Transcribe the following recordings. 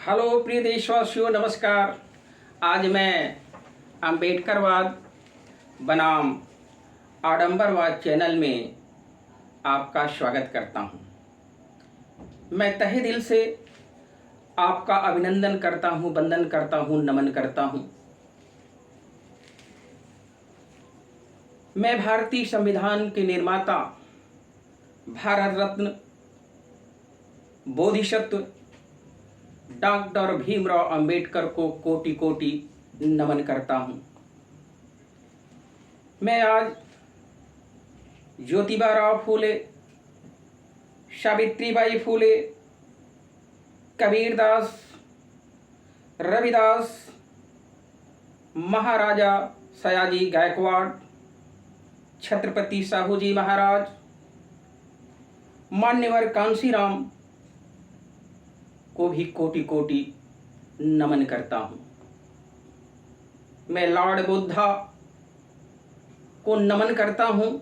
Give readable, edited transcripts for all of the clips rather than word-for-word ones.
Hello प्रिय देशवासियों, नमस्कार। आज मैं अम्बेडकरवाद बनाम आडंबरवाद चैनल में आपका स्वागत करता हूं। मैं तहे दिल से आपका अभिनंदन करता हूं, वंदन करता हूं, नमन करता हूं। मैं भारतीय संविधान के निर्माता, भारत रत्न, बोधिसत्व डॉक्टर भीमराव अंबेडकर को कोटि कोटि नमन करता हूं। मैं आज ज्योतिबा फूले, सावित्रीबाई फूले, कबीरदास, रविदास, महाराजा सयाजी गायकवाड़, छत्रपति साहूजी महाराज, मान्यवर कांशीराम को भी कोटि कोटि नमन करता हूं। मैं लॉर्ड बुद्धा को नमन करता हूं,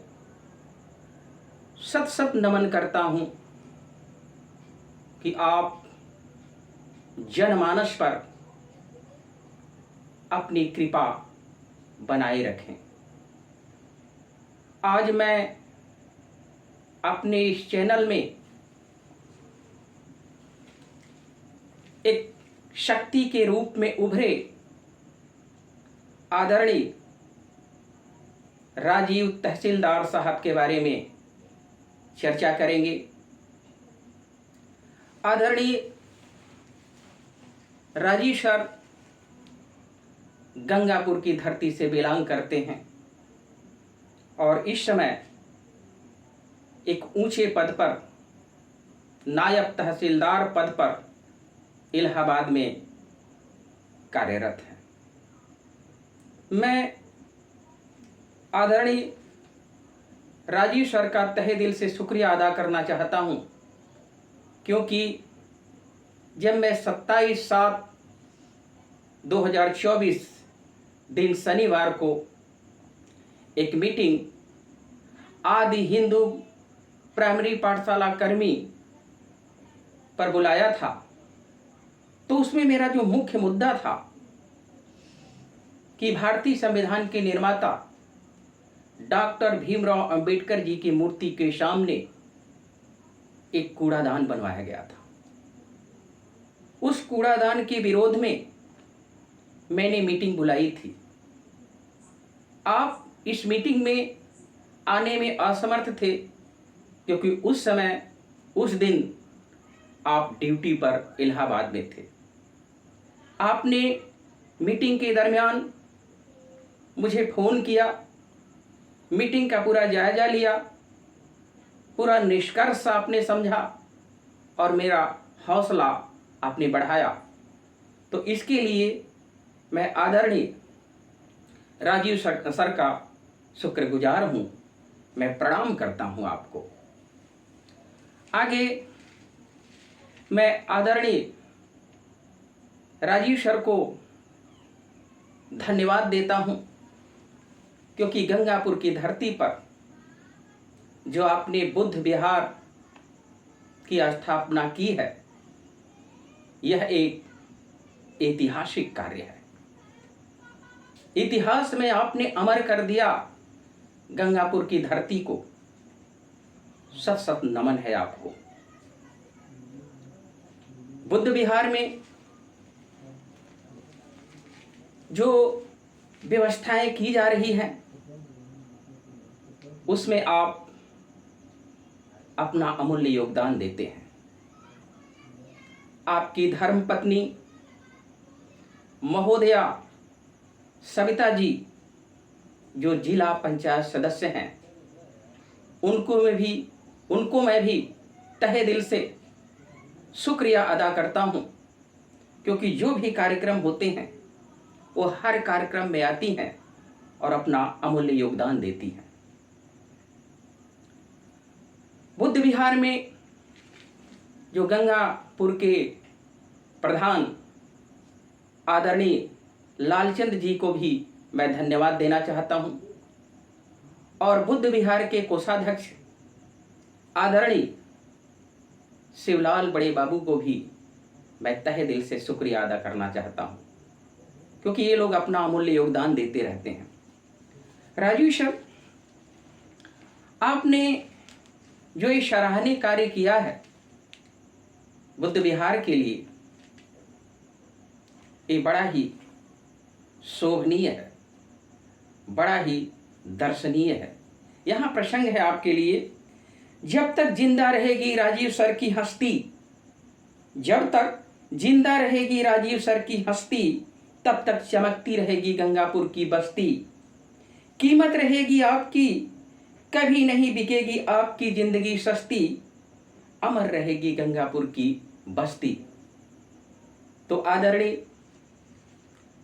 सत सत नमन करता हूं कि आप जनमानस पर अपनी कृपा बनाए रखें। आज मैं अपने इस चैनल में एक शक्ति के रूप में उभरे आदरणीय राजीव तहसीलदार साहब के बारे में चर्चा करेंगे। आदरणीय राजीव सर गंगापुर की धरती से बिलोंग करते हैं और इस समय एक ऊंचे पद पर, नायब तहसीलदार पद पर इलाहाबाद में कार्यरत है। मैं आदरणीय राजीव सर का तहे दिल से शुक्रिया अदा करना चाहता हूं, क्योंकि जब मैं 27/7/2024 दिन शनिवार को एक मीटिंग आदि हिंदू प्राइमरी पाठशाला कर्मी पर बुलाया था, तो उसमें मेरा जो मुख्य मुद्दा था कि भारतीय संविधान के निर्माता डॉक्टर भीमराव अंबेडकर जी की मूर्ति के सामने एक कूड़ादान बनवाया गया था। उस कूड़ादान के विरोध में मैंने मीटिंग बुलाई थी। आप इस मीटिंग में आने में असमर्थ थे, क्योंकि उस समय, उस दिन आप ड्यूटी पर इलाहाबाद में थे। आपने मीटिंग के दरमियान मुझे फ़ोन किया, मीटिंग का पूरा जायजा लिया, पूरा निष्कर्ष आपने समझा और मेरा हौसला आपने बढ़ाया। तो इसके लिए मैं आदरणीय राजीव सर का शुक्रगुजार हूँ। मैं प्रणाम करता हूँ आपको। आगे मैं आदरणीय राजीव सर को धन्यवाद देता हूं, क्योंकि गंगापुर की धरती पर जो आपने बुद्ध विहार की स्थापना की है, यह एक ऐतिहासिक कार्य है। इतिहास में आपने अमर कर दिया गंगापुर की धरती को। सत सत नमन है आपको। बुद्ध विहार में जो व्यवस्थाएं की जा रही हैं, उसमें आप अपना अमूल्य योगदान देते हैं। आपकी धर्मपत्नी महोदया सविता जी, जो जिला पंचायत सदस्य हैं, उनको मैं भी तहे दिल से शुक्रिया अदा करता हूं, क्योंकि जो भी कार्यक्रम होते हैं वो हर कार्यक्रम में आती हैं और अपना अमूल्य योगदान देती हैं। बुद्ध विहार में जो गंगापुर के प्रधान आदरणीय लालचंद जी को भी मैं धन्यवाद देना चाहता हूं, और बुद्ध विहार के कोषाध्यक्ष आदरणीय शिवलाल बड़े बाबू को भी मैं तहे दिल से शुक्रिया अदा करना चाहता हूँ, क्योंकि ये लोग अपना अमूल्य योगदान देते रहते हैं। राजीव सर, आपने जो ये सराहनीय कार्य किया है बुद्ध विहार के लिए, ये बड़ा ही शोभनीय है, बड़ा ही दर्शनीय है। यहाँ प्रसंग है आपके लिए, जब तक जिंदा रहेगी राजीव सर की हस्ती, जब तक जिंदा रहेगी राजीव सर की हस्ती, तब तक चमकती रहेगी गंगापुर की बस्ती। कीमत रहेगी आपकी, कभी नहीं बिकेगी आपकी जिंदगी सस्ती, अमर रहेगी गंगापुर की बस्ती। तो आदरणीय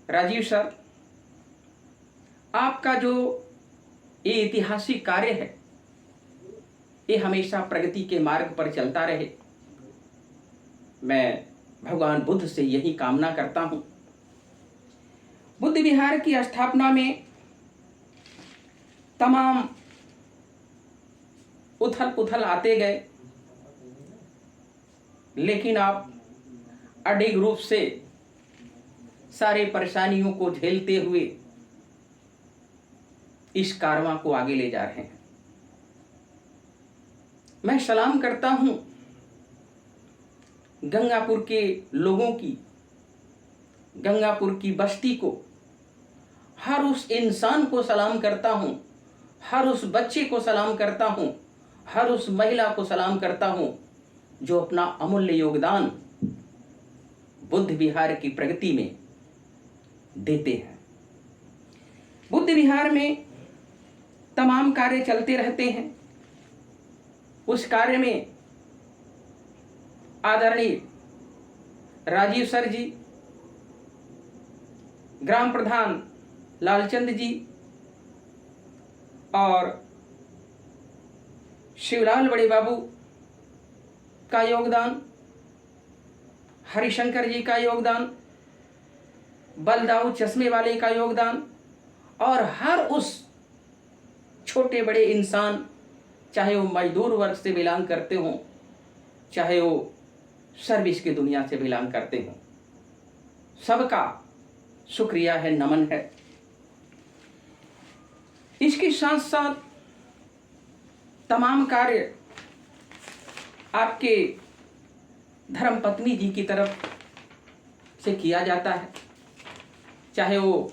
राजीव सर, आपका जो ये ऐतिहासिक कार्य है, ये हमेशा प्रगति के मार्ग पर चलता रहे। मैं भगवान बुद्ध से यही कामना करता हूँ। बुद्ध विहार की स्थापना में तमाम उथल पुथल आते गए, लेकिन आप अडिग रूप से सारे परेशानियों को झेलते हुए इस कारवां को आगे ले जा रहे हैं। मैं सलाम करता हूं गंगापुर के लोगों की, गंगापुर की बस्ती को, हर उस इंसान को सलाम करता हूं, हर उस बच्चे को सलाम करता हूं, हर उस महिला को सलाम करता हूं जो अपना अमूल्य योगदान बुद्ध विहार की प्रगति में देते हैं। बुद्ध विहार में तमाम कार्य चलते रहते हैं। उस कार्य में आदरणीय राजीव सर जी, ग्राम प्रधान लालचंद जी और शिवलाल बड़े बाबू का योगदान, हरिशंकर जी का योगदान, बलदाऊ चश्मे वाले का योगदान, और हर उस छोटे बड़े इंसान, चाहे वो मजदूर वर्ग से बिलोंग करते हों, चाहे वो सर्विस की दुनिया से बिलोंग करते हों, सबका शुक्रिया है, नमन है। इसके साथ साथ तमाम कार्य आपके धर्मपत्नी जी की तरफ से किया जाता है, चाहे वो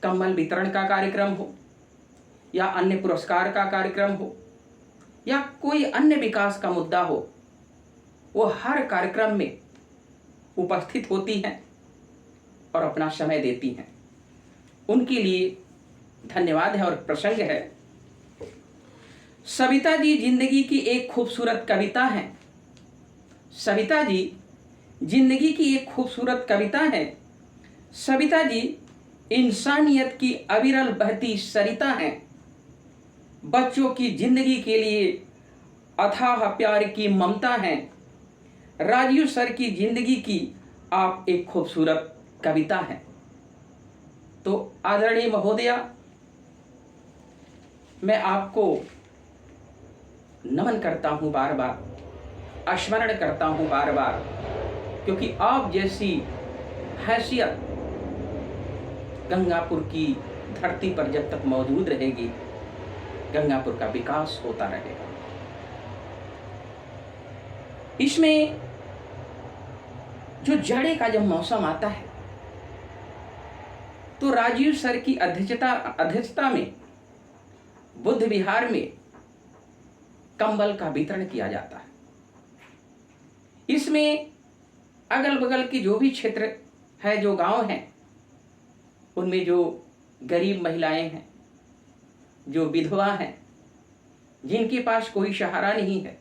कंबल वितरण का कार्यक्रम हो, या अन्य पुरस्कार का कार्यक्रम हो, या कोई अन्य विकास का मुद्दा हो, वो हर कार्यक्रम में उपस्थित होती हैं और अपना समय देती हैं। उनके लिए धन्यवाद है। और प्रसंग है, सविता जी जिंदगी की एक खूबसूरत कविता है। सविता जी जिंदगी की एक खूबसूरत कविता है। सविता जी इंसानियत की अविरल बहती सरिता हैं। बच्चों की जिंदगी के लिए अथाह प्यार की ममता हैं। राजीव सर की जिंदगी की आप एक खूबसूरत कविता हैं। तो आदरणीय महोदया, मैं आपको नमन करता हूं बार बार, स्मरण करता हूं बार बार, क्योंकि आप जैसी हैसियत गंगापुर की धरती पर जब तक मौजूद रहेगी, गंगापुर का विकास होता रहेगा। इसमें जो जाड़े का जब मौसम आता है, तो राजीव सर की अध्यक्षता में बुद्ध विहार में कंबल का वितरण किया जाता है। इसमें अगल बगल की जो भी क्षेत्र है, जो गांव हैं, उनमें जो गरीब महिलाएं हैं, जो विधवा हैं, जिनके पास कोई सहारा नहीं है,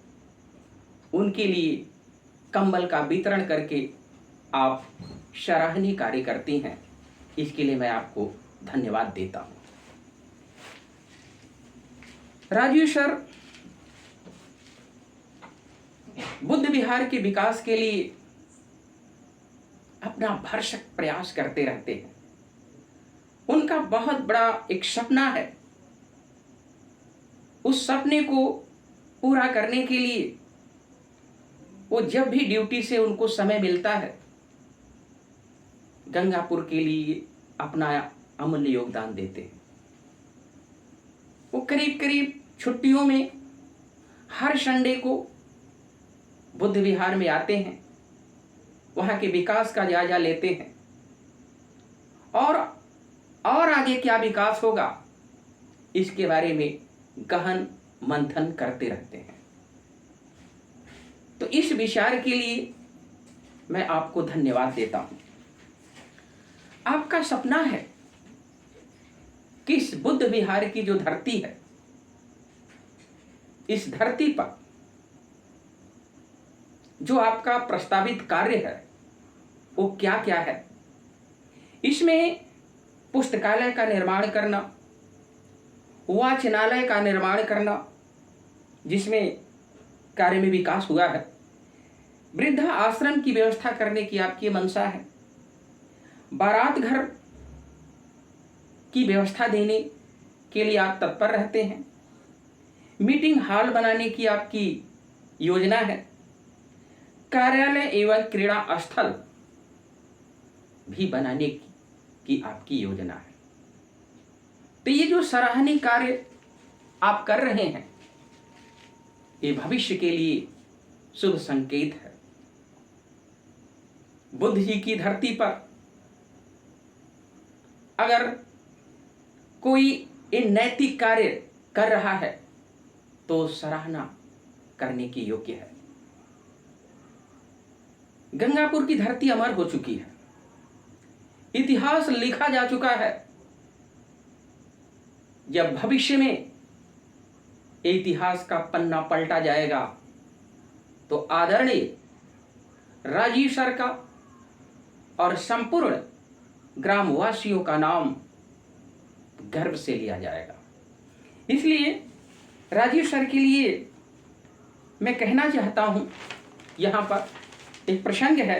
उनके लिए कंबल का वितरण करके आप सराहनीय कार्य करती हैं। इसके लिए मैं आपको धन्यवाद देता हूं। राजीव सर बुद्ध विहार के विकास के लिए अपना भरसक प्रयास करते रहते हैं। उनका बहुत बड़ा एक सपना है। उस सपने को पूरा करने के लिए वो जब भी ड्यूटी से उनको समय मिलता है, गंगापुर के लिए अपना अमूल्य योगदान देते हैं। वो करीब करीब छुट्टियों में हर संडे को बुद्ध विहार में आते हैं, वहाँ के विकास का जायजा लेते हैं और आगे क्या विकास होगा इसके बारे में गहन मंथन करते रहते हैं। तो इस विचार के लिए मैं आपको धन्यवाद देता हूं। आपका सपना है कि इस बुद्ध विहार की जो धरती है, इस धरती पर जो आपका प्रस्तावित कार्य है वो क्या क्या है। इसमें पुस्तकालय का निर्माण करना, वाचनालय का निर्माण करना जिसमें कार्य में विकास हुआ है, वृद्धा आश्रम की व्यवस्था करने की आपकी मंशा है, बारात घर की व्यवस्था देने के लिए आप तत्पर रहते हैं, मीटिंग हॉल बनाने की आपकी योजना है, कार्यालय एवं क्रीड़ा स्थल भी बनाने की आपकी योजना है। तो ये जो सराहनीय कार्य आप कर रहे हैं ये भविष्य के लिए शुभ संकेत है। बुद्ध जी की धरती पर अगर कोई इन नैतिक कार्य कर रहा है तो सराहना करने की योग्य है। गंगापुर की धरती अमर हो चुकी है, इतिहास लिखा जा चुका है। जब भविष्य में इतिहास का पन्ना पलटा जाएगा तो आदरणीय राजीव सर का और संपूर्ण ग्रामवासियों का नाम गर्व से लिया जाएगा। इसलिए राजीव सर के लिए मैं कहना चाहता हूं, यहाँ पर एक प्रसंग है।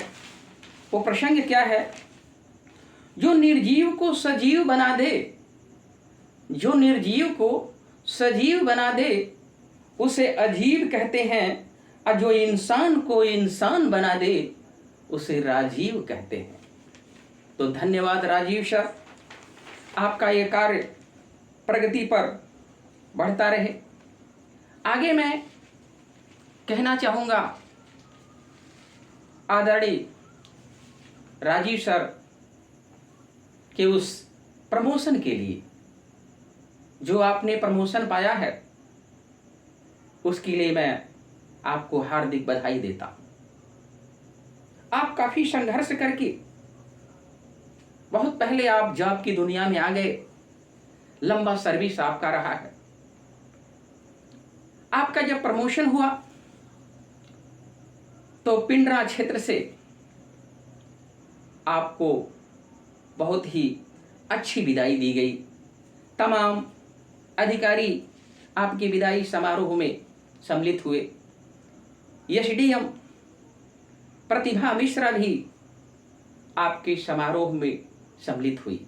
वो प्रसंग क्या है? जो निर्जीव को सजीव बना दे, जो निर्जीव को सजीव बना दे उसे अजीब कहते हैं, और जो इंसान को इंसान बना दे उसे राजीव कहते हैं। तो धन्यवाद राजीव सर, आपका ये कार्य प्रगति पर बढ़ता रहे। आगे मैं कहना चाहूँगा आदरणीय राजीव सर के उस प्रमोशन के लिए जो आपने प्रमोशन पाया है उसके लिए मैं आपको हार्दिक बधाई देता हूं। आप काफी संघर्ष करके बहुत पहले आप जॉब की दुनिया में आ गए, लंबा सर्विस आपका रहा है। आपका जब प्रमोशन हुआ तो पिंडरा क्षेत्र से आपको बहुत ही अच्छी विदाई दी गई। तमाम अधिकारी आपके विदाई समारोह में सम्मिलित हुए। एसडीएम प्रतिभा मिश्रा भी आपके समारोह में सम्मिलित हुई।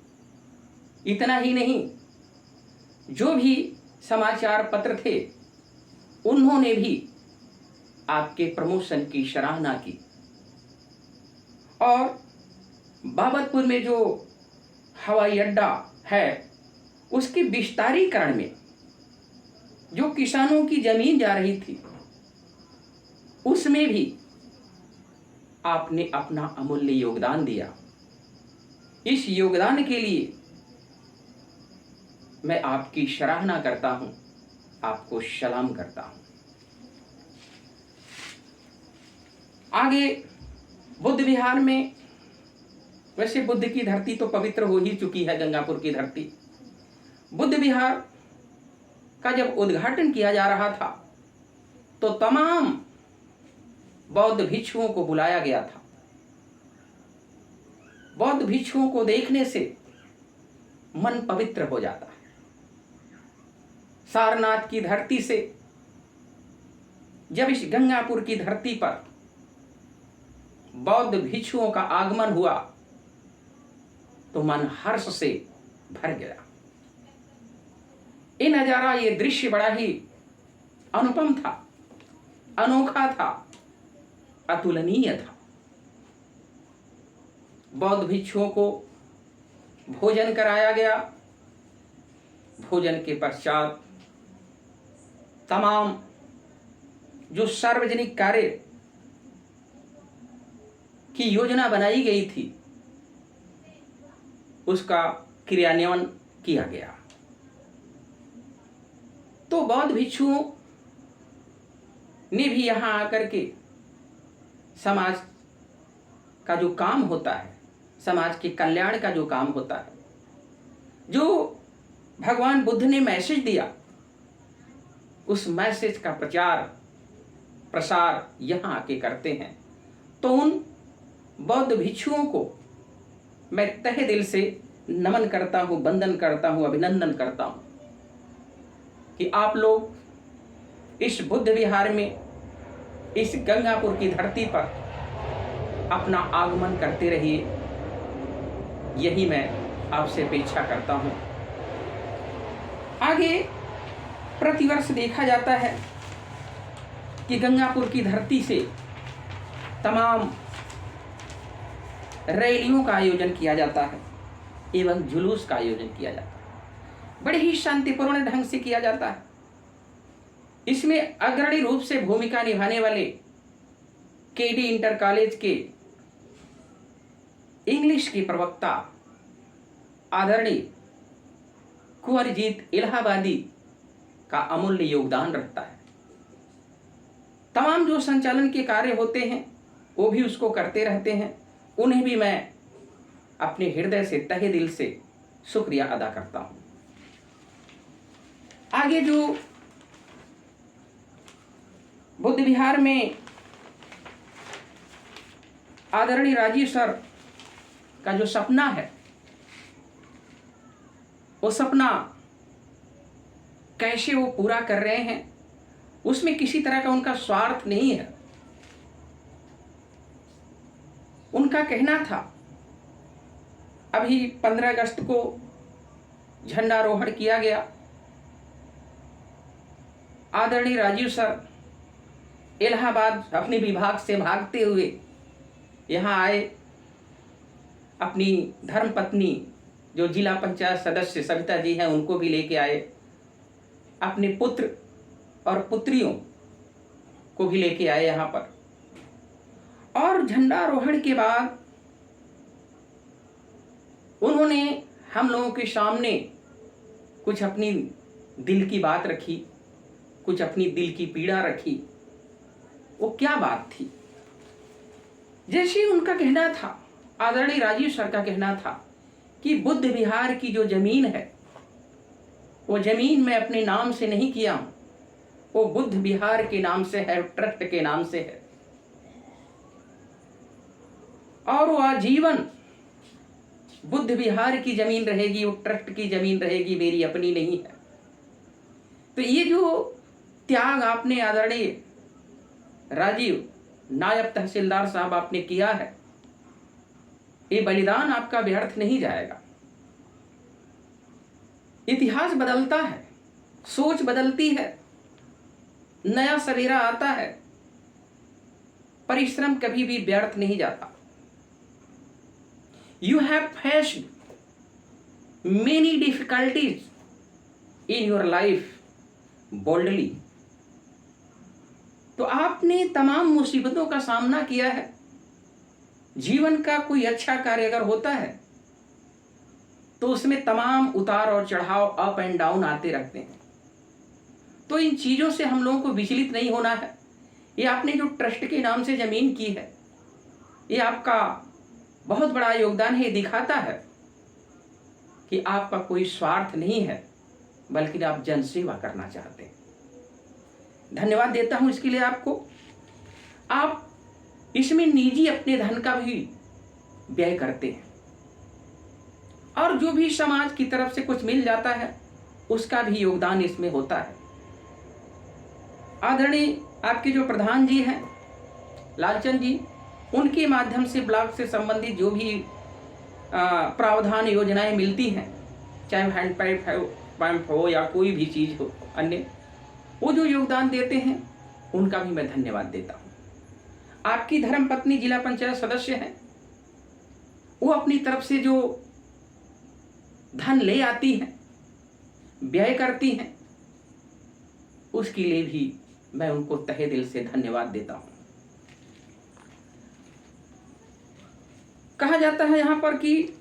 इतना ही नहीं, जो भी समाचार पत्र थे उन्होंने भी आपके प्रमोशन की सराहना की। और बाबतपुर में जो हवाई अड्डा है उसके विस्तारीकरण में जो किसानों की जमीन जा रही थी उसमें भी आपने अपना अमूल्य योगदान दिया। इस योगदान के लिए मैं आपकी सराहना करता हूं, आपको सलाम करता हूं। आगे बुद्ध विहार में, वैसे बुद्ध की धरती तो पवित्र हो ही चुकी है, गंगापुर की धरती। बुद्ध विहार का जब उद्घाटन किया जा रहा था तो तमाम बौद्ध भिक्षुओं को बुलाया गया था। बौद्ध भिक्षुओं को देखने से मन पवित्र हो जाता है। सारनाथ की धरती से जब इस गंगापुर की धरती पर बौद्ध भिक्षुओं का आगमन हुआ तो मन हर्ष से भर गया। ये नजारा, ये दृश्य बड़ा ही अनुपम था, अनोखा था। अतुलनीय था। बौद्ध भिक्षुओं को भोजन कराया गया। भोजन के पश्चात तमाम जो सार्वजनिक कार्य की योजना बनाई गई थी उसका क्रियान्वयन किया गया। तो बौद्ध भिक्षुओं ने भी यहाँ आकर के समाज का जो काम होता है, समाज के कल्याण का जो काम होता है, जो भगवान बुद्ध ने मैसेज दिया, उस मैसेज का प्रचार प्रसार यहाँ आके करते हैं। तो उन बौद्ध भिक्षुओं को मैं तहे दिल से नमन करता हूँ, वंदन करता हूँ, अभिनंदन करता हूँ कि आप लोग इस बुद्ध विहार में, इस गंगापुर की धरती पर अपना आगमन करते रहिए, यही मैं आपसे अपेक्षा करता हूँ। आगे प्रतिवर्ष देखा जाता है कि गंगापुर की धरती से तमाम रैलियों का आयोजन किया जाता है एवं जुलूस का आयोजन किया जाता है। बड़े ही शांतिपूर्ण ढंग से किया जाता है। इसमें अग्रणी रूप से भूमिका निभाने वाले केडी इंटर कॉलेज के इंग्लिश के प्रवक्ता आदरणीय कुंवरजीत इलाहाबादी का अमूल्य योगदान रहता है। तमाम जो संचालन के कार्य होते हैं वो भी उसको करते रहते हैं। उन्हें भी मैं अपने हृदय से, तहे दिल से शुक्रिया अदा करता हूं। आगे जो बुद्ध विहार में आदरणीय राजीव सर का जो सपना है, वो सपना कैसे वो पूरा कर रहे हैं, उसमें किसी तरह का उनका स्वार्थ नहीं है। उनका कहना था, अभी 15 अगस्त को झंडारोहण किया गया। आदरणीय राजीव सर इलाहाबाद अपने विभाग से भागते हुए यहाँ आए। अपनी धर्मपत्नी जो जिला पंचायत सदस्य सविता जी हैं उनको भी लेके आए। अपने पुत्र और पुत्रियों को भी लेके आए यहाँ पर। और झंडारोहण के बाद उन्होंने हम लोगों के सामने कुछ अपनी दिल की बात रखी, कुछ अपनी दिल की पीड़ा रखी। वो क्या बात थी? जैसे उनका कहना था, आदरणीय राजीव सर का कहना था कि बुद्ध विहार की जो जमीन है, वो जमीन मैं अपने नाम से नहीं किया हूं, वो बुद्ध विहार के नाम से है, ट्रस्ट के नाम से है। और वो आजीवन बुद्ध विहार की जमीन रहेगी, वो ट्रस्ट की जमीन रहेगी, मेरी अपनी नहीं है। तो ये जो त्याग आपने आदरणीय राजीव नायब तहसीलदार साहब आपने किया है, ये बलिदान आपका व्यर्थ नहीं जाएगा। इतिहास बदलता है, सोच बदलती है, नया सवेरा आता है, परिश्रम कभी भी व्यर्थ नहीं जाता। You have faced many difficulties in your life boldly. तो आपने तमाम मुसीबतों का सामना किया है। जीवन का कोई अच्छा कार्य अगर होता है तो उसमें तमाम उतार और चढ़ाव, अप एंड डाउन आते रहते हैं। तो इन चीज़ों से हम लोगों को विचलित नहीं होना है। ये आपने जो ट्रस्ट के नाम से ज़मीन की है, ये आपका बहुत बड़ा योगदान है। दिखाता है कि आपका कोई स्वार्थ नहीं है, बल्कि आप जन सेवा करना चाहते हैं। धन्यवाद देता हूं इसके लिए आपको। आप इसमें निजी अपने धन का भी व्यय करते हैं और जो भी समाज की तरफ से कुछ मिल जाता है उसका भी योगदान इसमें होता है। आदरणीय आपके जो प्रधान जी हैं लालचंद जी, उनके माध्यम से ब्लॉक से संबंधित जो भी प्रावधान योजनाएं मिलती हैं, चाहे हैंडपैप हो या कोई भी चीज़ हो अन्य, वो जो योगदान देते हैं उनका भी मैं धन्यवाद देता हूँ। आपकी धर्मपत्नी जिला पंचायत सदस्य हैं, वो अपनी तरफ से जो धन ले आती हैं, व्यय करती हैं, उसके लिए भी मैं उनको तहे दिल से धन्यवाद देता हूं। कहा जाता है यहाँ पर कि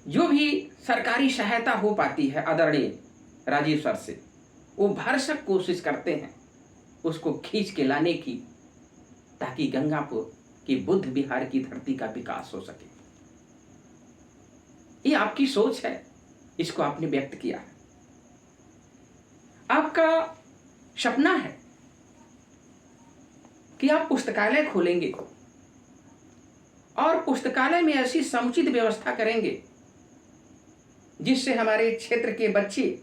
जो भी सरकारी सहायता हो पाती है आदरणीय राजीव सर से, वो भरसक कोशिश करते हैं उसको खींच के लाने की, ताकि गंगापुर की बुद्ध विहार की धरती का विकास हो सके। ये आपकी सोच है, इसको आपने व्यक्त किया है। आपका सपना है कि आप पुस्तकालय खोलेंगे और पुस्तकालय में ऐसी समुचित व्यवस्था करेंगे जिससे हमारे क्षेत्र के बच्चे,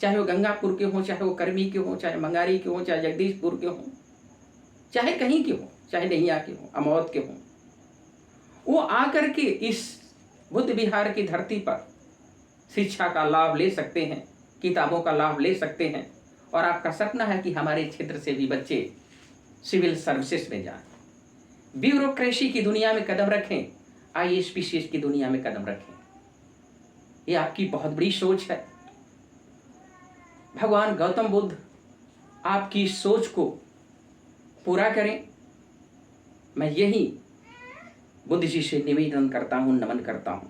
चाहे वो गंगापुर के हों, चाहे वो कर्मी के हों, चाहे मंगारी के हों, चाहे जगदीशपुर के हों, चाहे कहीं के हों, चाहे नैया के हों, अमौद के हों, वो आकर के इस बुद्ध विहार की धरती पर शिक्षा का लाभ ले सकते हैं, किताबों का लाभ ले सकते हैं। और आपका सपना है कि हमारे क्षेत्र से भी बच्चे सिविल सर्विसेज में जाएं, ब्यूरोक्रेसी की दुनिया में कदम रखें, IAS की दुनिया में कदम रखें। ये आपकी बहुत बड़ी सोच है। भगवान गौतम बुद्ध आपकी इस सोच को पूरा करें, मैं यही बुद्ध जी से निवेदन करता हूं, नमन करता हूं।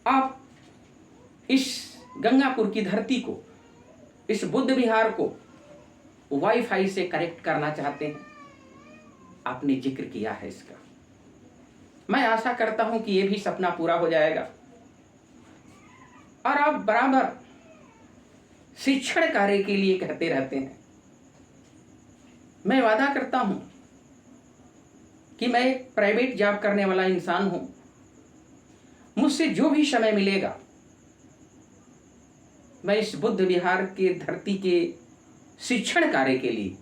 आप इस गंगापुर की धरती को, इस बुद्ध विहार को वाईफाई से कनेक्ट करना चाहते हैं, आपने जिक्र किया है इसका। मैं आशा करता हूं कि यह भी सपना पूरा हो जाएगा। और आप बराबर शिक्षण कार्य के लिए कहते रहते हैं। मैं वादा करता हूं कि मैं एक प्राइवेट जॉब करने वाला इंसान हूं, मुझसे जो भी समय मिलेगा मैं इस बुद्ध विहार के धरती के शिक्षण कार्य के लिए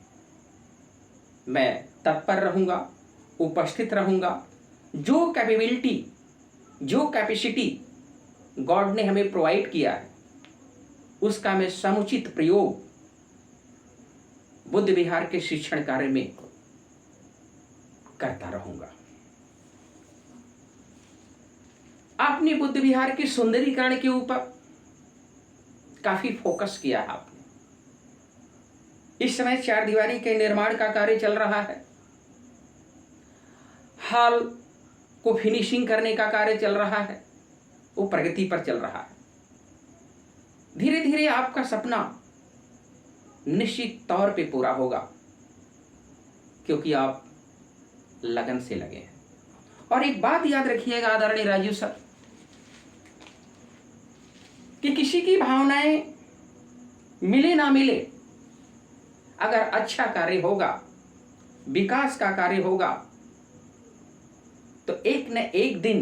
मैं तत्पर रहूंगा, उपस्थित रहूंगा। जो कैपेबिलिटी, जो कैपेसिटी गॉड ने हमें प्रोवाइड किया है, उसका मैं समुचित प्रयोग बुद्ध विहार के शिक्षण कार्य में करता रहूंगा। आपने बुद्ध विहार के सुंदरीकरण के ऊपर काफी फोकस किया है आपने। इस समय 4 दीवारी के निर्माण का कार्य चल रहा है, हॉल को फिनिशिंग करने का कार्य चल रहा है, वो प्रगति पर चल रहा है। धीरे धीरे आपका सपना निश्चित तौर पे पूरा होगा, क्योंकि आप लगन से लगे हैं। और एक बात याद रखिएगा आदरणीय राजीव सर, कि किसी की भावनाएं मिले ना मिले, अगर अच्छा कार्य होगा, विकास का कार्य होगा, तो एक न एक दिन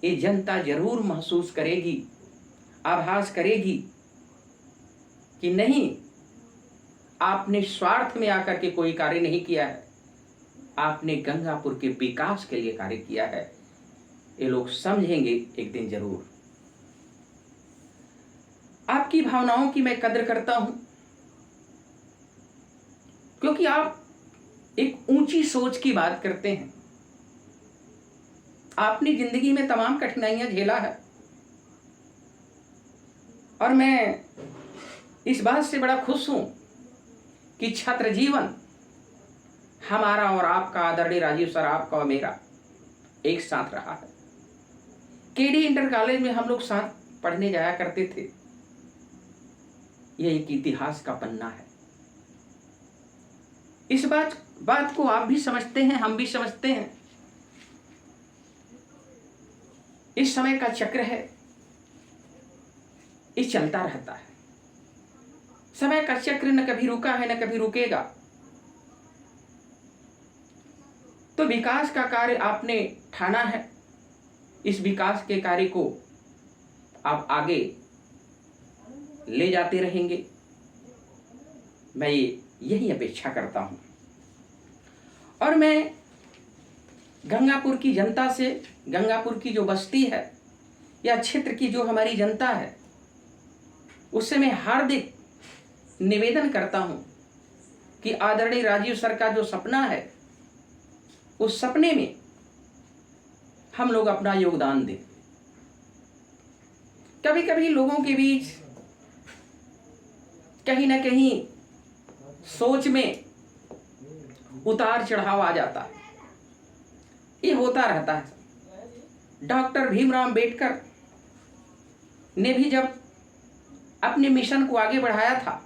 ये जनता जरूर महसूस करेगी, आभास करेगी कि नहीं, आपने स्वार्थ में आकर के कोई कार्य नहीं किया है, आपने गंगापुर के विकास के लिए कार्य किया है। ये लोग समझेंगे एक दिन जरूर। आपकी भावनाओं की मैं कदर करता हूं, क्योंकि आप एक ऊंची सोच की बात करते हैं। आपने जिंदगी में तमाम कठिनाइयां झेला है, और मैं इस बात से बड़ा खुश हूं कि छात्र जीवन हमारा और आपका, आदरणीय राजीव सर, आपका और मेरा एक साथ रहा है। केडी इंटर कॉलेज में हम लोग साथ पढ़ने जाया करते थे। यह एक इतिहास का पन्ना है। इस बात को आप भी समझते हैं, हम भी समझते हैं। इस समय का चक्र है, ये चलता रहता है। समय का चक्र न कभी रुका है, न कभी रुकेगा। तो विकास का कार्य आपने ठाना है, इस विकास के कार्य को आप आगे ले जाते रहेंगे, मैं यही अपेक्षा करता हूं। और मैं गंगापुर की जनता से, गंगापुर की जो बस्ती है या क्षेत्र की जो हमारी जनता है, उससे मैं हार्दिक निवेदन करता हूं कि आदरणीय राजीव सर का जो सपना है, उस सपने में हम लोग अपना योगदान दें। कभी कभी लोगों के बीच कहीं ना कहीं सोच में उतार चढ़ाव आ जाता है, ये होता रहता है। डॉक्टर भीमराव अंबेडकर ने भी जब अपने मिशन को आगे बढ़ाया था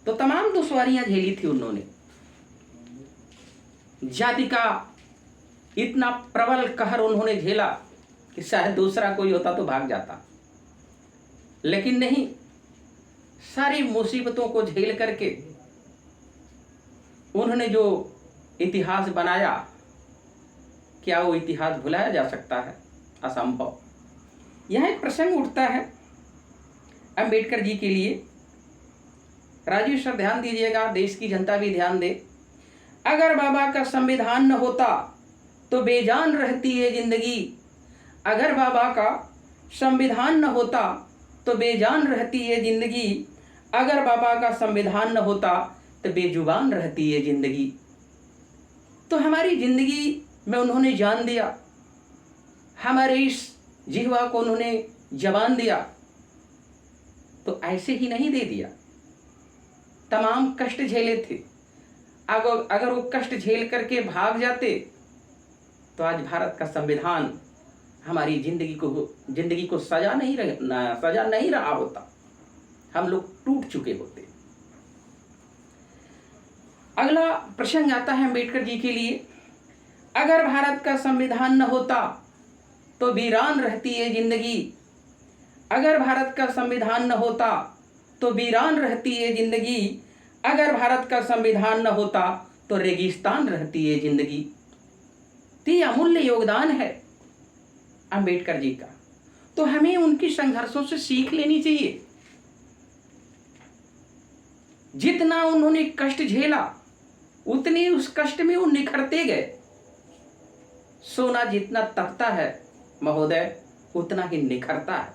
तो तमाम दुश्वारियां झेली थी उन्होंने। जाति का इतना प्रबल कहर उन्होंने झेला कि शायद दूसरा कोई होता तो भाग जाता, लेकिन नहीं, सारी मुसीबतों को झेल करके उन्होंने जो इतिहास बनाया, क्या वो इतिहास भुलाया जा सकता है? असंभव। यह एक प्रसंग उठता है अंबेडकर जी के लिए। राजीव सर ध्यान दीजिएगा, देश की जनता भी ध्यान दे। अगर बाबा का संविधान न होता तो बेजान रहती है जिंदगी। अगर बाबा का संविधान न होता तो बेजान रहती है जिंदगी। अगर बाबा का संविधान न होता तो बेजुबान रहती है जिंदगी। तो हमारी जिंदगी में उन्होंने जान दिया, हमारे इस जिह्वा को उन्होंने जबान दिया। तो ऐसे ही नहीं दे दिया, तमाम कष्ट झेले थे। अगर वो कष्ट झेल करके भाग जाते तो आज भारत का संविधान हमारी जिंदगी को सजा नहीं रहा होता, हम लोग टूट चुके होते। अगला प्रसंग आता है अंबेडकर जी के लिए। अगर भारत का संविधान न होता तो वीरान रहती है जिंदगी। अगर भारत का संविधान न होता तो वीरान रहती है जिंदगी। अगर भारत का संविधान न होता तो रेगिस्तान रहती है जिंदगी। तो ये अमूल्य योगदान है अंबेडकर जी का, तो हमें उनकी संघर्षों से सीख लेनी चाहिए। जितना उन्होंने कष्ट झेला उतने उस कष्ट में वो निखरते गए। सोना जितना तपता है महोदय, उतना ही निखरता है,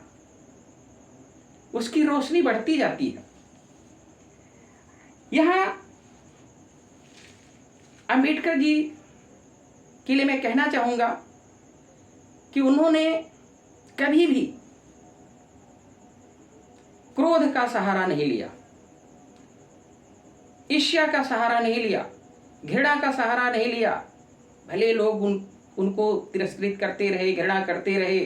उसकी रोशनी बढ़ती जाती है। यहां अंबेडकर जी के लिए मैं कहना चाहूंगा कि उन्होंने कभी भी क्रोध का सहारा नहीं लिया, ईर्ष्या का सहारा नहीं लिया, घृणा का सहारा नहीं लिया। भले लोग उनको तिरस्कृत करते रहे, घृणा करते रहे,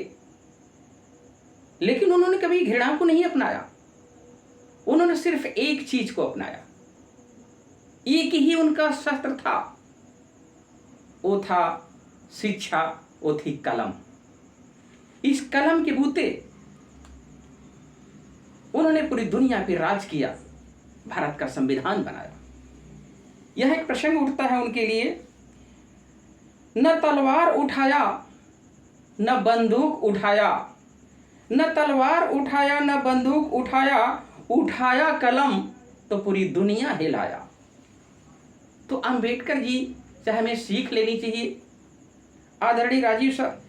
लेकिन उन्होंने कभी घृणा को नहीं अपनाया। उन्होंने सिर्फ एक चीज को अपनाया, एक ही उनका शस्त्र था, वो था शिक्षा, वो थी कलम। इस कलम के बूते उन्होंने पूरी दुनिया पे राज किया, भारत का संविधान बनाया। यह एक प्रसंग उठता है उनके लिए। न तलवार उठाया न बंदूक उठाया, न तलवार उठाया न बंदूक उठाया, उठाया कलम तो पूरी दुनिया हिलाया। तो अंबेडकर जी से हमें सीख लेनी चाहिए। आदरणीय राजीव सर,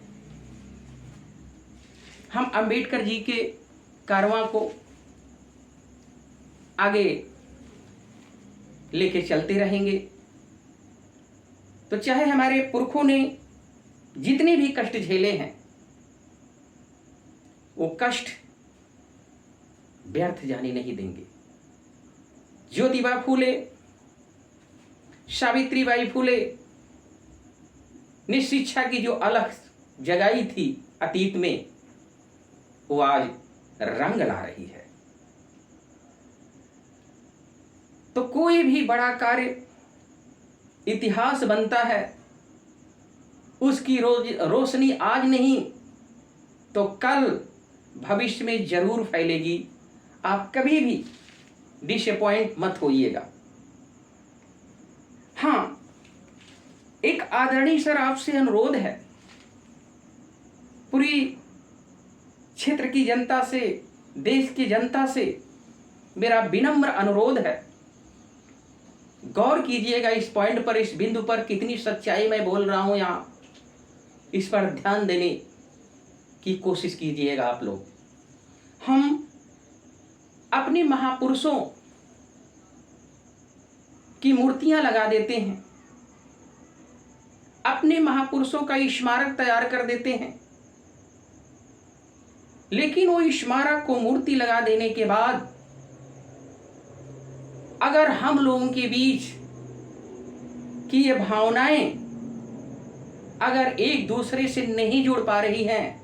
हम अंबेडकर जी के कारवां को आगे लेके चलते रहेंगे। तो चाहे हमारे पुरखों ने जितने भी कष्ट झेले हैं, वो कष्ट व्यर्थ जाने नहीं देंगे। ज्योतिबा फूले, सावित्रीबाई फूले ने शिक्षा की जो अलख जगाई थी अतीत में, वो आज रंग ला रही है। तो कोई भी बड़ा कार्य इतिहास बनता है, उसकी रोशनी आज नहीं तो कल भविष्य में जरूर फैलेगी। आप कभी भी डिसअपॉइंट मत होइएगा। हाँ, एक आदरणीय सर आपसे अनुरोध है, पूरी क्षेत्र की जनता से, देश की जनता से मेरा विनम्र अनुरोध है, गौर कीजिएगा इस पॉइंट पर, इस बिंदु पर, कितनी सच्चाई मैं बोल रहा हूं यहां, इस पर ध्यान देने की कोशिश कीजिएगा आप लोग। हम अपने महापुरुषों की मूर्तियां लगा देते हैं, अपने महापुरुषों का स्मारक तैयार कर देते हैं। लेकिन वो स्मारक को मूर्ति लगा देने के बाद अगर हम लोगों के बीच की ये भावनाएं अगर एक दूसरे से नहीं जुड़ पा रही हैं,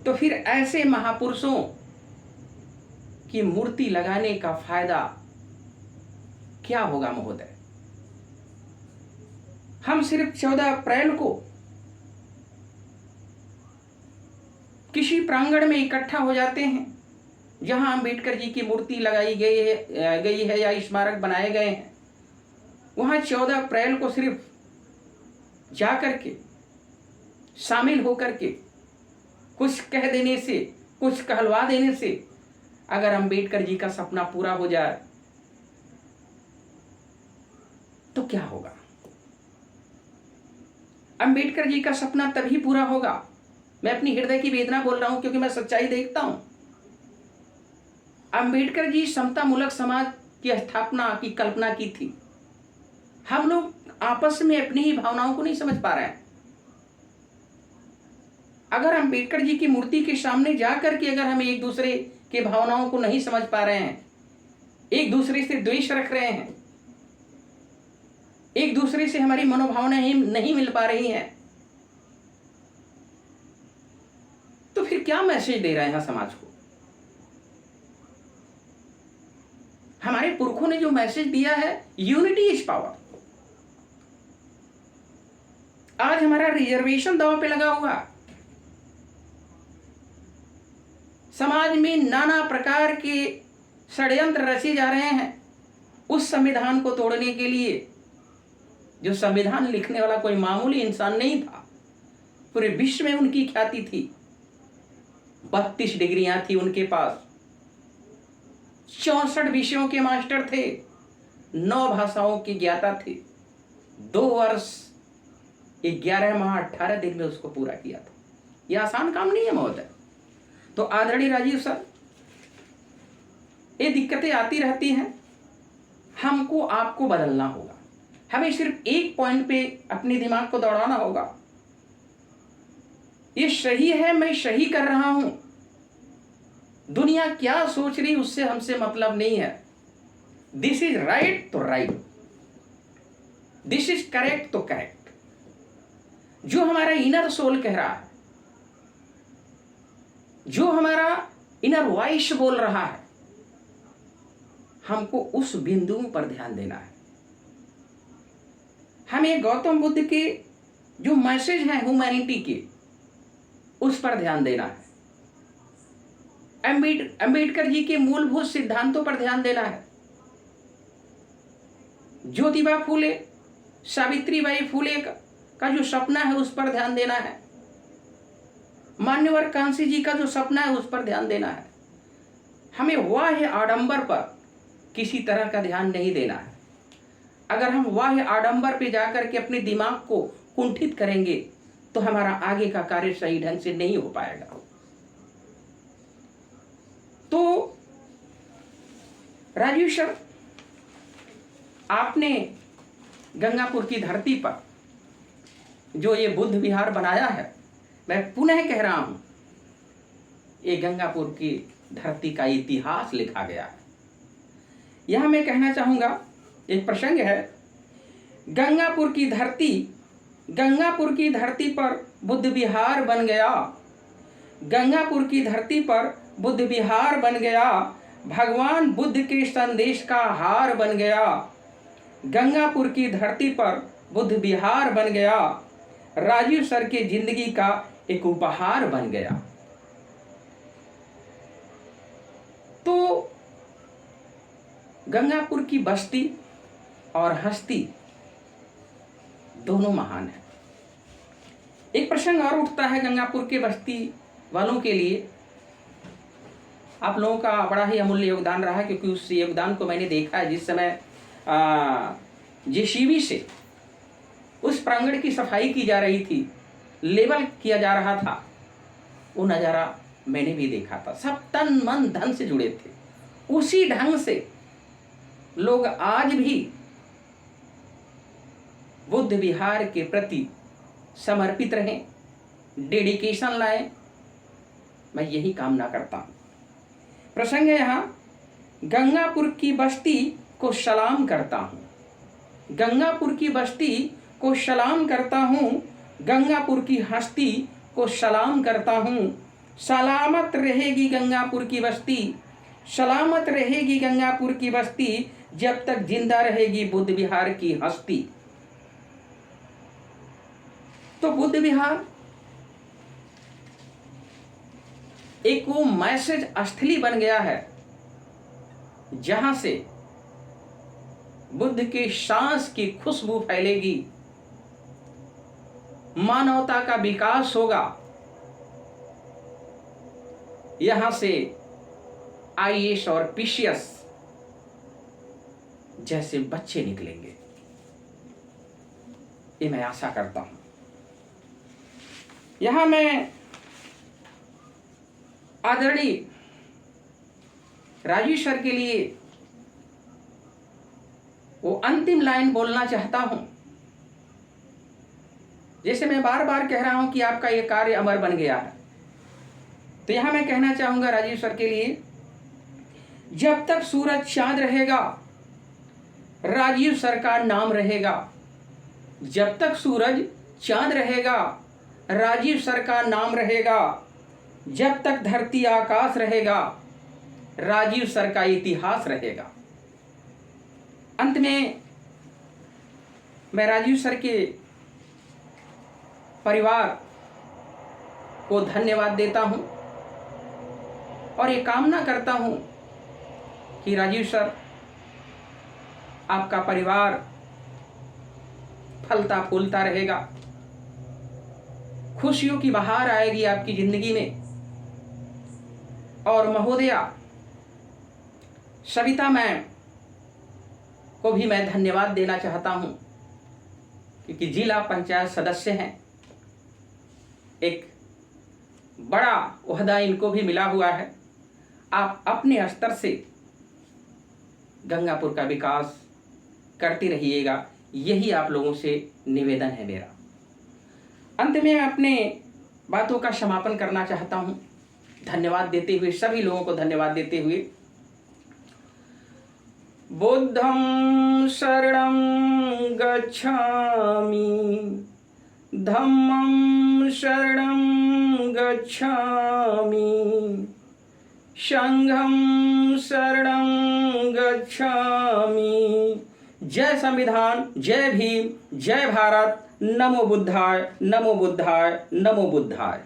तो फिर ऐसे महापुरुषों की मूर्ति लगाने का फायदा क्या होगा महोदय? हम सिर्फ 14 अप्रैल को किसी प्रांगण में इकट्ठा हो जाते हैं जहां अंबेडकर जी की मूर्ति लगाई गई है या स्मारक बनाए गए हैं। वहां 14 अप्रैल को सिर्फ जाकर के शामिल होकर के कुछ कह देने से, कुछ कहलवा देने से अगर अंबेडकर जी का सपना पूरा हो जाए तो क्या होगा? अंबेडकर जी का सपना तभी पूरा होगा, मैं अपनी हृदय की वेदना बोल रहा हूं क्योंकि मैं सच्चाई देखता हूं। अंबेडकर जी समतामूलक समाज की स्थापना की कल्पना की थी। हम लोग आपस में अपनी ही भावनाओं को नहीं समझ पा रहे हैं। अगर अंबेडकर जी की मूर्ति के सामने जाकर के अगर हम एक दूसरे के भावनाओं को नहीं समझ पा रहे हैं, एक दूसरे से द्वेष रख रहे हैं, एक दूसरे से हमारी मनोभावनाएं नहीं मिल पा रही हैं, तो फिर क्या मैसेज दे रहे हैं समाज को? हमारे पुरखों ने जो मैसेज दिया है, यूनिटी इज पावर। आज हमारा रिजर्वेशन दांव पे लगा हुआ, समाज में नाना प्रकार के षड्यंत्र रचे जा रहे हैं उस संविधान को तोड़ने के लिए। जो संविधान लिखने वाला कोई मामूली इंसान नहीं था, पूरे विश्व में उनकी ख्याति थी। 32 डिग्रियां थी उनके पास, 64 विषयों के मास्टर थे, 9 भाषाओं के ज्ञाता थे, 2 वर्ष 11 माह 18 दिन में उसको पूरा किया था। यह आसान काम नहीं है महोदय। तो आदरणीय राजीव सर, ये दिक्कतें आती रहती हैं, हमको आपको बदलना होगा। हमें सिर्फ एक पॉइंट पे अपने दिमाग को दौड़ाना होगा, ये सही है, मैं सही कर रहा हूं, दुनिया क्या सोच रही उससे हमसे मतलब नहीं है। दिस इज राइट तो राइट, दिस इज करेक्ट तो करेक्ट। जो हमारा इनर सोल कह रहा है, जो हमारा इनर वॉइस बोल रहा है, हमको उस बिंदुओं पर ध्यान देना है। हमें गौतम बुद्ध के जो मैसेज हैं ह्यूमैनिटी के, उस पर ध्यान देना है। अंबेडकर जी के मूलभूत सिद्धांतों पर ध्यान देना है। ज्योतिबा फूले, सावित्रीबाई फूले का जो सपना है उस पर ध्यान देना है। मान्यवर कांसी जी का जो सपना है उस पर ध्यान देना है। हमें वाह्य आडंबर पर किसी तरह का ध्यान नहीं देना है। अगर हम वाह्य आडंबर पे जाकर के अपने दिमाग को कुंठित करेंगे तो हमारा आगे का कार्य सही ढंग से नहीं हो पाएगा। तो राजीव सर, आपने गंगापुर की धरती पर जो ये बुद्ध विहार बनाया है, मैं पुनः कह रहा हूं, ये गंगापुर की धरती का इतिहास लिखा गया है। यहां मैं कहना चाहूंगा, एक प्रसंग है, गंगापुर की धरती पर बुद्ध विहार बन गया, गंगापुर की धरती पर बुद्ध विहार बन गया, भगवान बुद्ध के संदेश का हार बन गया। गंगापुर की धरती पर बुद्ध विहार बन गया, राजीव सर के जिंदगी का एक उपहार बन गया। तो गंगापुर की बस्ती और हस्ती दोनों महान है। एक प्रसंग और उठता है गंगापुर के बस्ती वालों के लिए। आप लोगों का बड़ा ही अमूल्य योगदान रहा, क्योंकि उस योगदान को मैंने देखा है। जिस समय जेसीबी से उस प्रांगण की सफाई की जा रही थी, लेवल किया जा रहा था, वो नज़ारा मैंने भी देखा था। सब तन मन धन से जुड़े थे। उसी ढंग से लोग आज भी बुद्ध विहार के प्रति समर्पित रहें, डेडिकेशन लाएं, मैं यही कामना करता हूँ। प्रसंग है यहाँ, गंगापुर की बस्ती को सलाम करता हूँ, गंगापुर की बस्ती को सलाम करता हूँ, गंगापुर की हस्ती को सलाम करता हूँ। सलामत रहेगी गंगापुर की बस्ती, सलामत रहेगी गंगापुर की बस्ती, जब तक जिंदा रहेगी बुद्ध विहार की हस्ती। तो बुद्ध विहार एक वो मैसेज स्थली बन गया है जहां से बुद्ध के सांस की खुशबू फैलेगी, मानवता का विकास होगा। यहां से आईएएस और पीसीएस जैसे बच्चे निकलेंगे, ये मैं आशा करता हूं। यहां मैं आदरणीय राजीव सर के लिए वो अंतिम लाइन बोलना चाहता हूं। जैसे मैं बार बार कह रहा हूं कि आपका ये कार्य अमर बन गया है, तो यहां मैं कहना चाहूंगा राजीव सर के लिए, जब तक सूरज चांद रहेगा राजीव सर का नाम रहेगा। जब तक सूरज चांद रहेगा राजीव सर का नाम रहेगा। जब तक धरती आकाश रहेगा राजीव सर का इतिहास रहेगा। अंत में मैं राजीव सर के परिवार को धन्यवाद देता हूं और ये कामना करता हूं कि राजीव सर, आपका परिवार फलता फूलता रहेगा, खुशियों की बहार आएगी आपकी जिंदगी में। और महोदया सविता मैम को भी मैं धन्यवाद देना चाहता हूं, क्योंकि जिला पंचायत सदस्य हैं, एक बड़ा ओहदा इनको भी मिला हुआ है। आप अपने स्तर से गंगापुर का विकास करते रहिएगा, यही आप लोगों से निवेदन है मेरा। अंत में अपने बातों का समापन करना चाहता हूं, धन्यवाद देते हुए, सभी लोगों को धन्यवाद देते हुए। बुद्धं शरणं गच्छामि, धम्मं शरणं गच्छामि, संघं शरणं गच्छामि। जय संविधान, जय भीम, जय भारत। नमो बुद्धाय, नमो बुद्धाय, नमो बुद्धाय।